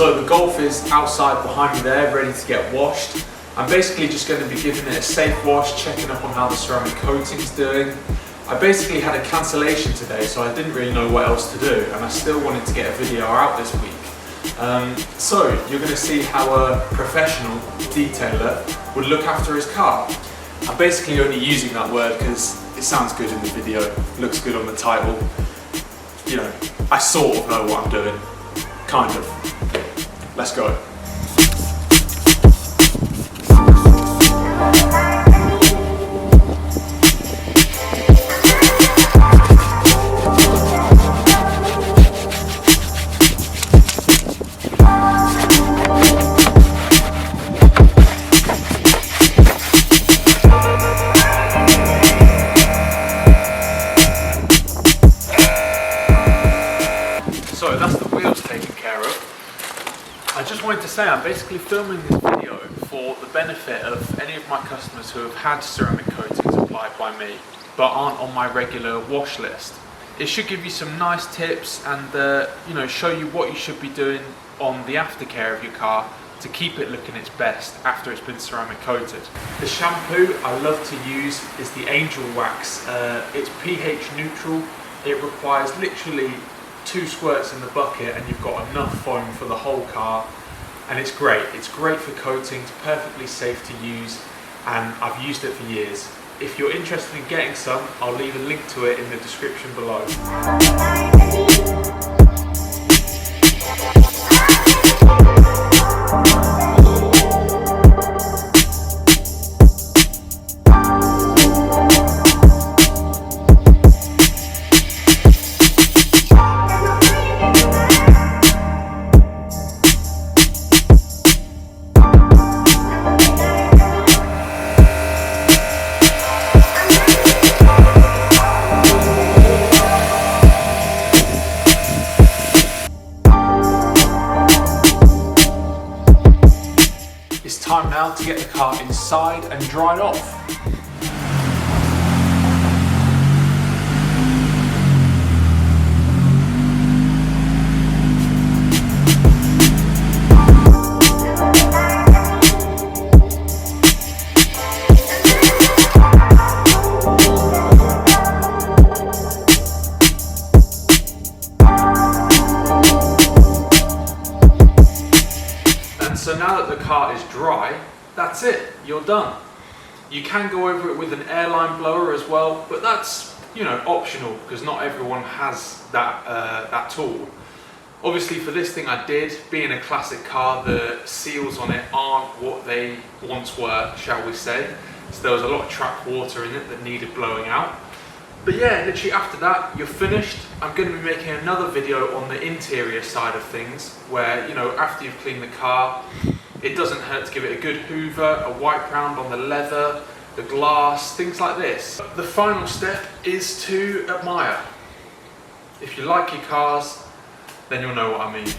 So the Golf is outside behind me there, ready to get washed. I'm basically just going to be giving it a safe wash, checking up on how the ceramic coating's doing. I basically had a cancellation today, so I didn't really know what else to do, and I still wanted to get a video out this week. So you're going to see how a professional detailer would look after his car. I'm basically only using that word because it sounds good in the video, looks good on the title. You know, I sort of know what I'm doing, kind of. Let's go. So that's the wheels taken care of. I just wanted to say I'm basically filming this video for the benefit of any of my customers who have had ceramic coatings applied by me but aren't on my regular wash list. It should give you some nice tips and you know, show you what you should be doing on the aftercare of your car to keep it looking its best after it's been ceramic coated. The shampoo I love to use is the Angel Wax. It's pH neutral. It requires literally 2 squirts in the bucket and you've got enough foam for the whole car, and it's great. It's great for coatings, perfectly safe to use, and I've used it for years. If you're interested in getting some, I'll leave a link to it in the description below. It's time now to get the car inside and dried off. So now that the car is dry, that's it, you're done. You can go over it with an airline blower as well, but that's, you know, optional because not everyone has that tool. Obviously for this thing I did. Being a classic car, the seals on it aren't what they once were, shall we say. So there was a lot of trapped water in it that needed blowing out. But yeah, literally after that, you're finished. I'm going to be making another video on the interior side of things, where, you know, after you've cleaned the car, it doesn't hurt to give it a good hoover, a wipe round on the leather, the glass, things like this. The final step is to admire. If you like your cars, then you'll know what I mean.